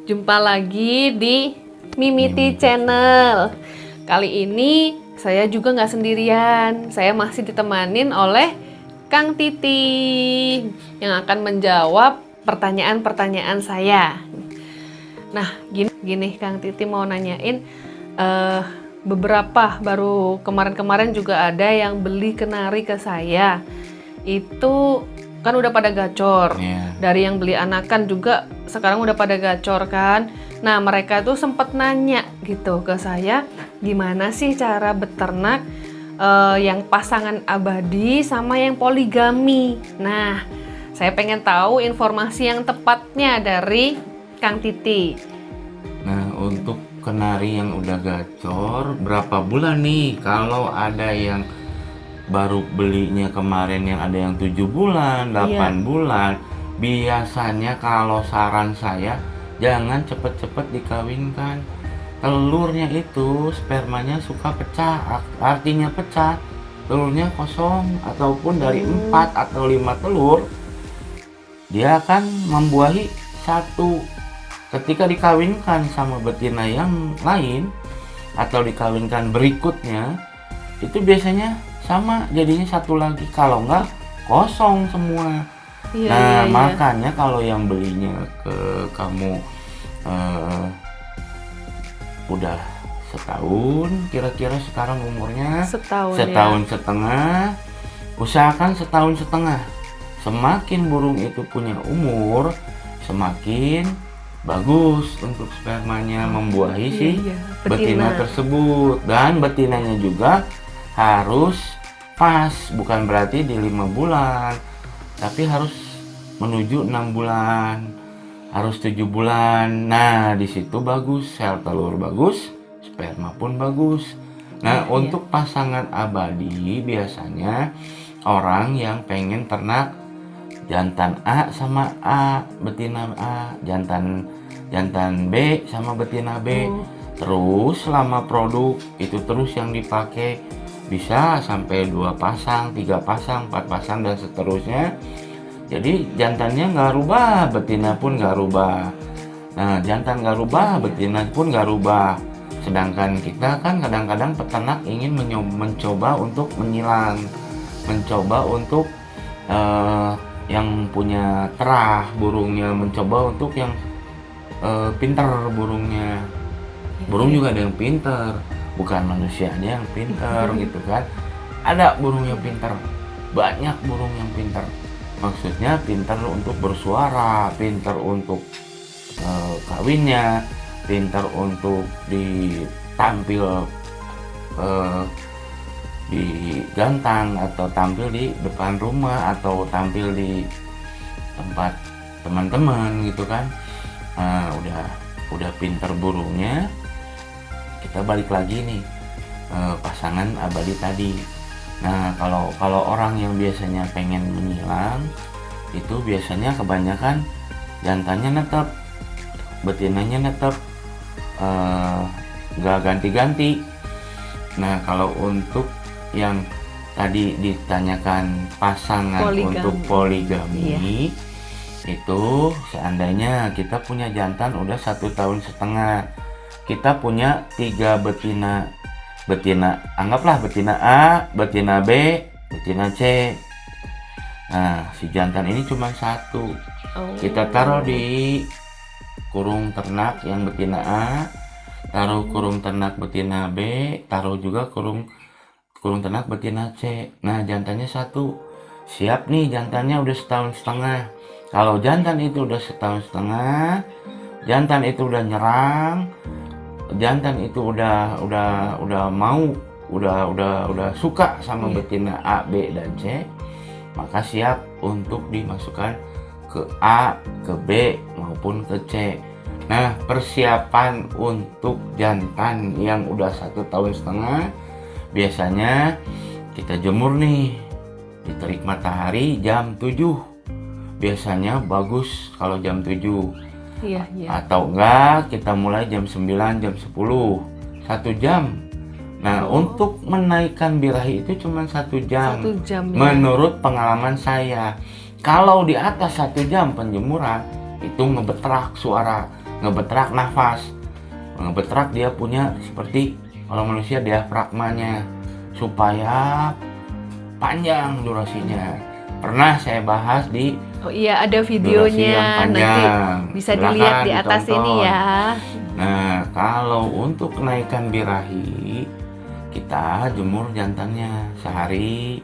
Jumpa lagi di Mimiti Channel. Kali ini saya juga nggak sendirian. Saya masih ditemanin oleh Kang Titi yang akan menjawab pertanyaan-pertanyaan saya. Nah, gini Kang Titi mau nanyain, beberapa baru kemarin-kemarin juga ada yang beli kenari ke saya. Itu kan udah pada gacor. Dari yang beli anakan juga sekarang udah pada gacor kan. Nah, mereka tuh sempet nanya gitu ke saya, gimana sih cara beternak yang pasangan abadi sama yang poligami. Nah, saya pengen tahu informasi yang tepatnya dari Kang Titi. Nah, untuk kenari yang udah gacor, berapa bulan nih? Kalau ada yang baru belinya kemarin yang ada yang 7 bulan, 8 bulan, biasanya kalau saran saya jangan cepet-cepet dikawinkan. Telurnya itu spermanya suka pecah, artinya pecah, telurnya kosong ataupun dari 4 atau 5 telur dia akan membuahi satu. Ketika dikawinkan sama betina yang lain atau dikawinkan berikutnya, itu biasanya sama jadinya satu lagi, kalau enggak kosong semua. Makanya kalau yang belinya ke kamu udah setahun, kira-kira sekarang umurnya setahun setengah, usahakan setahun setengah. Semakin burung itu punya umur, semakin bagus untuk spermanya membuahi si betina tersebut. Dan betinanya juga harus pas, bukan berarti di 5 bulan, tapi harus menuju 6 bulan, harus 7 bulan. Nah, di situ bagus, sel telur bagus, sperma pun bagus. Nah, untuk pasangan abadi biasanya orang yang pengen ternak jantan A sama A, betina A, jantan B sama betina B. Terus selama produk itu terus yang dipakai, bisa sampai 2 pasang, 3 pasang, 4 pasang dan seterusnya. Jadi jantannya nggak rubah, betina pun nggak rubah. Nah, jantan nggak rubah, betina pun nggak rubah. Sedangkan kita kan kadang-kadang peternak ingin mencoba untuk menyilang, mencoba untuk yang punya terah burungnya, mencoba untuk yang pinter burungnya. Burung juga ada yang pinter, bukan manusianya yang pinter gitu kan. Ada burung yang pinter, banyak burung yang pinter. Maksudnya pinter untuk bersuara, pinter untuk kawinnya, pinter untuk ditampil di gantang atau tampil di depan rumah atau tampil di tempat teman-teman gitu kan. Udah pinter burungnya, kita balik lagi nih pasangan abadi tadi. Nah, kalau orang yang biasanya pengen menyilang itu biasanya kebanyakan jantannya netep, betinanya netep, nggak ganti-ganti. Nah, kalau untuk yang tadi ditanyakan pasangan untuk poligami, itu seandainya kita punya jantan udah 1,5 tahun, kita punya 3 betina, anggaplah betina A, betina B, betina C. Nah, si jantan ini cuma 1. Kita taruh di kurung ternak yang betina A, taruh kurung ternak betina B, taruh juga kurung ternak betina C. Nah, jantannya 1. Siap nih, jantannya udah 1,5 tahun. Kalau jantan itu udah 1,5 tahun, jantan itu udah nyerang, jantan itu udah mau, udah suka sama betina A, B dan C, maka siap untuk dimasukkan ke A, ke B maupun ke C. Nah, persiapan untuk jantan yang udah 1,5 tahun biasanya kita jemur nih di terik matahari jam 7. Biasanya bagus kalau jam 7. Atau enggak kita mulai jam 9, jam 10, 1 jam. Nah, untuk menaikkan birahi itu cuma 1 jam. Menurut pengalaman saya. Kalau di atas 1 jam penjemuran itu ngebetrak suara, ngebetrak nafas. Ngebetrak dia punya seperti kalau manusia diafragmanya supaya panjang durasinya. Pernah saya bahas di Oh iya, ada videonya, nanti bisa dilihat di atas ditonton. ini ya. Nah, kalau untuk kenaikan birahi, kita jemur jantannya sehari,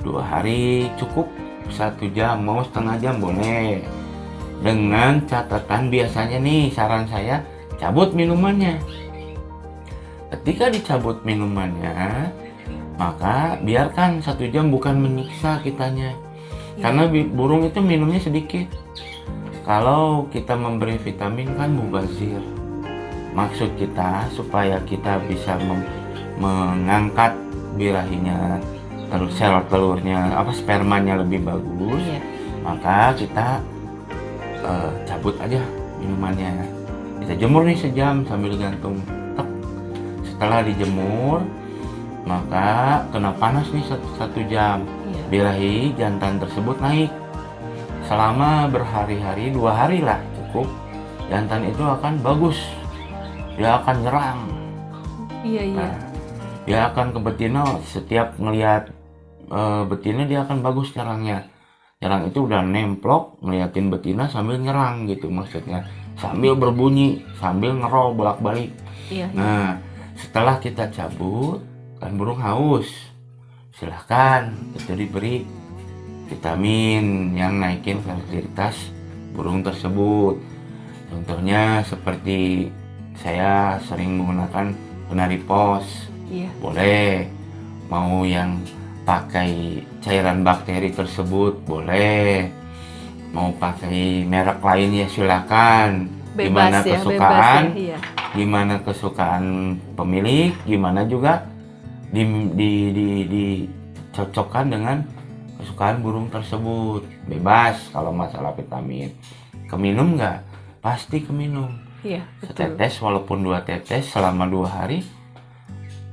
2 hari cukup, 1 jam, mau setengah jam boleh. Dengan catatan biasanya nih, saran saya cabut minumannya. Ketika dicabut minumannya, maka biarkan 1 jam, bukan menyiksa kitanya. Karena burung itu minumnya sedikit. Kalau kita memberi vitamin kan mubazir. Maksud kita supaya kita bisa mengangkat birahinya, terus sel telurnya, spermanya lebih bagus. Maka kita cabut aja minumannya. Kita jemur nih sejam sambil gantung. Setelah dijemur, maka kena panas nih 1 jam. Birahi jantan tersebut naik selama berhari-hari, 2 hari lah cukup. Jantan itu akan bagus, dia akan nyerang. Nah, dia akan ke betina. Setiap ngelihat betina dia akan bagus nyerangnya. Nyerang itu udah nemplok, ngeliatin betina sambil nyerang gitu maksudnya, sambil berbunyi, sambil ngerol bolak-balik. Nah, setelah kita cabut, kan burung haus, silahkan itu diberi vitamin yang naikin fertilitas burung tersebut. Contohnya seperti saya sering menggunakan penari pos, boleh. Mau yang pakai cairan bakteri tersebut boleh. Mau pakai merek lain ya silakan. Gimana kesukaan, gimana kesukaan pemilik, gimana juga dicocokkan dengan kesukaan burung tersebut. Bebas kalau masalah vitamin. Keminum nggak? Pasti keminum. Setetes walaupun 2 tetes selama 2 hari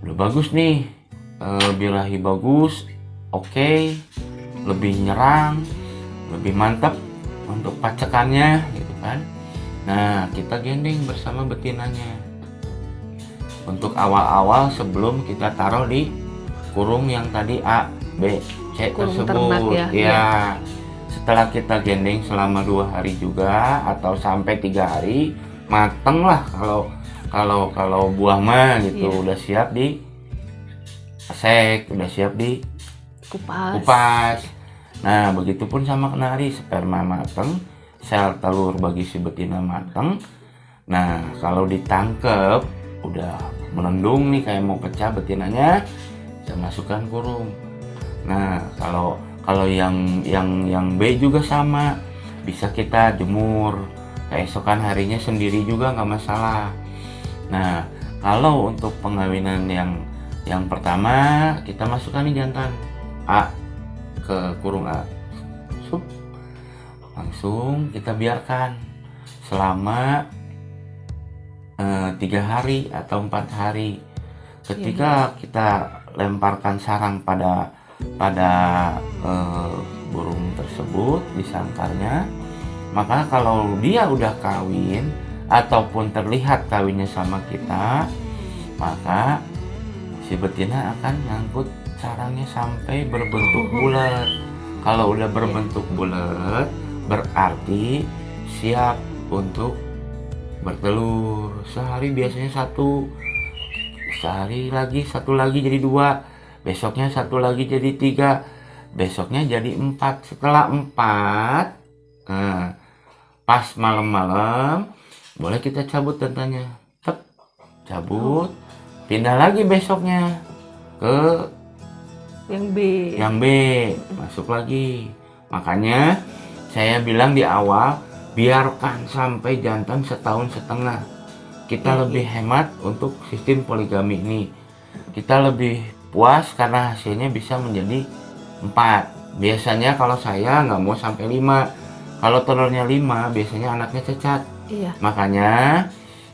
udah bagus nih. Birahi bagus, oke, lebih nyerang, lebih mantap untuk pacekannya gitu kan. Nah, kita gendeng bersama betinanya untuk awal-awal sebelum kita taruh di kurung yang tadi A, B, C kurung tersebut ya. Setelah kita gendeng selama 2 hari juga atau sampai 3 hari, mateng lah kalau buah mah gitu. Udah siap di pesek, udah siap di kupas. Nah, begitupun sama kenari, sperma mateng, sel telur bagi si betina mateng. Nah, kalau ditangkep udah menendung nih kayak mau pecah betinanya, saya masukkan kurung. Nah, kalau yang B juga sama, bisa kita jemur keesokan harinya sendiri juga nggak masalah. Nah, kalau untuk pengawinan yang pertama, kita masukkan nih jantan A ke kurung A, langsung kita biarkan selama 3 hari atau 4 hari. Ketika kita lemparkan sarang pada burung tersebut di sangkarnya, maka kalau dia udah kawin ataupun terlihat kawinnya sama kita, maka si betina akan ngangkut sarangnya sampai berbentuk bulat. Kalau udah berbentuk bulat, berarti siap untuk bertelur. Sehari biasanya 1, sehari lagi 1 lagi jadi 2, besoknya 1 lagi jadi 3, besoknya jadi 4. Setelah 4, nah, pas malam-malam boleh kita cabut jantannya, cabut, pindah lagi besoknya ke yang B, masuk lagi. Makanya saya bilang di awal, biarkan sampai jantan 1,5 tahun. Kita lebih hemat untuk sistem poligami ini. Kita lebih puas karena hasilnya bisa menjadi 4. Biasanya kalau saya nggak mau sampai 5. Kalau telurnya 5, biasanya anaknya cacat. Makanya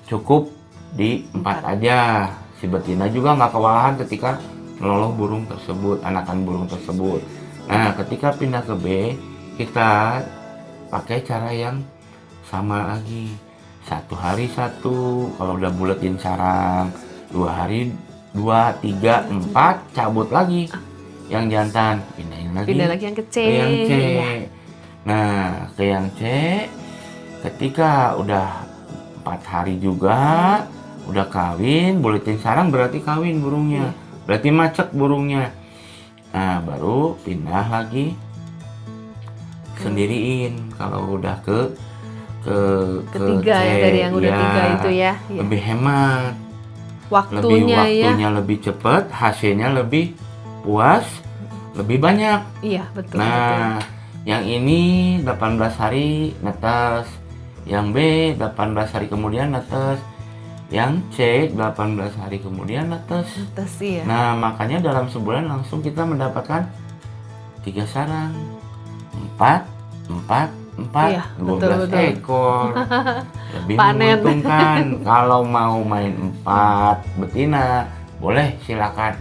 cukup di 4 aja. Si betina juga nggak kewalahan ketika meloloh burung tersebut, anakan burung tersebut. Nah, ketika pindah ke B, kita pakai cara yang sama lagi. 1 hari 1, kalau udah buletin sarang 2 hari 2, 3, 4 cabut lagi yang jantan, pindah lagi yang ke C. Ke yang C. Ya. Nah, ke yang C ketika udah 4 hari juga udah kawin, buletin sarang berarti kawin burungnya, berarti macet burungnya. Nah, baru pindah lagi sendiriin kalau udah ketiga C, ya, dari yang udah 3 itu ya. Lebih hemat, waktunya lebih cepat, hasilnya lebih puas, lebih banyak. Iya, betul. Nah, yang ini 18 hari netes, yang B 18 hari kemudian netes, yang C 18 hari kemudian netes. Iya. Nah, makanya dalam sebulan langsung kita mendapatkan 3 sarang, 4, 12 ekor. Lebih menguntungkan. Kalau mau main 4 betina, boleh silakan.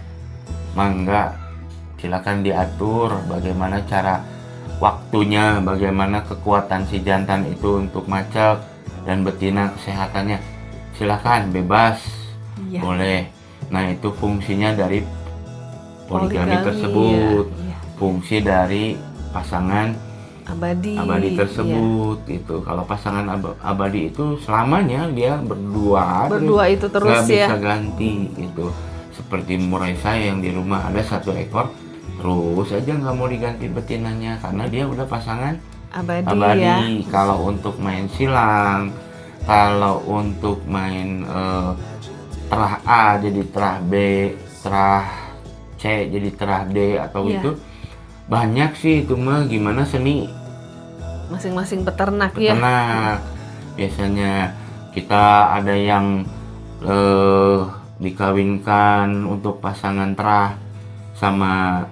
Mangga, silakan diatur bagaimana cara waktunya, bagaimana kekuatan si jantan itu untuk macet dan betina kesehatannya. Silakan, bebas, boleh. Nah, itu fungsinya dari poligami tersebut. Fungsi dari pasangan abadi tersebut itu. Kalau pasangan abadi itu selamanya dia berdua itu terus, nggak bisa ganti gitu. Seperti murai saya yang di rumah ada 1 ekor terus aja nggak mau diganti betinanya karena dia udah pasangan abadi. Ya. Kalau untuk main silang, kalau untuk main terah A jadi terah B, terah C jadi terah D atau itu banyak sih itu mah, gimana seni masing-masing peternak. Biasanya kita ada yang dikawinkan untuk pasangan terah sama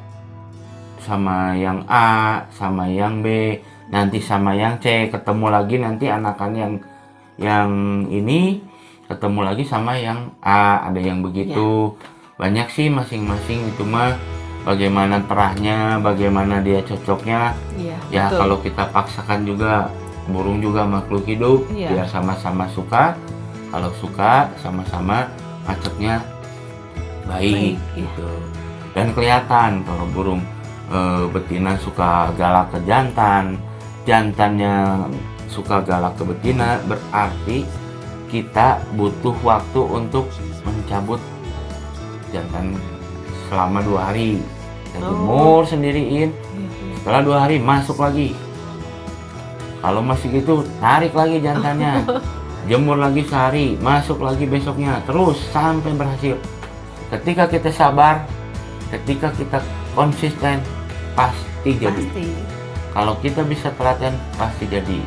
yang A, sama yang B, nanti sama yang C, ketemu lagi nanti anakan yang ini ketemu lagi sama yang A, ada yang begitu. Banyak sih masing-masing itu mah. Bagaimana terahnya, bagaimana dia cocoknya. Ya betul. Kalau kita paksakan juga, burung juga makhluk hidup, biar sama-sama suka. Kalau suka, sama-sama macetnya baik gitu. Dan kelihatan kalau burung betina suka galak ke jantan, jantannya suka galak ke betina, berarti kita butuh waktu untuk mencabut jantan selama 2 hari. Kita jemur sendiriin. Setelah 2 hari masuk lagi. Kalau masih gitu tarik lagi jantannya. Jemur lagi sehari, masuk lagi besoknya, terus sampai berhasil. Ketika kita sabar, ketika kita konsisten, pasti jadi. Kalau kita bisa telaten, pasti jadi.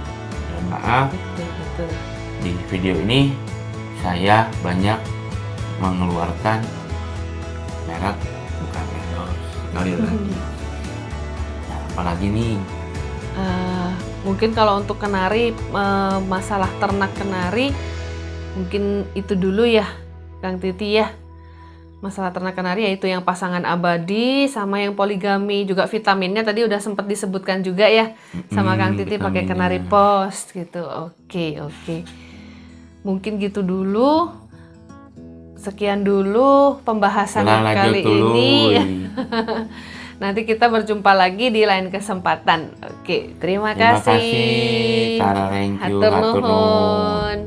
Dan maaf, di video ini saya banyak mengeluarkan merek bukan endorse sekali lagi. Nah, apalagi nih? Mungkin kalau untuk kenari, masalah ternak kenari mungkin itu dulu ya, Kang Titi ya. Masalah ternak kenari yaitu yang pasangan abadi sama yang poligami, juga vitaminnya tadi udah sempat disebutkan juga ya sama Kang Titi, pakai kenari post gitu. Oke. Mungkin gitu dulu. Sekian dulu pembahasan kali ini. Nanti kita berjumpa lagi di lain kesempatan. Oke, terima kasih. Hatur nuhun.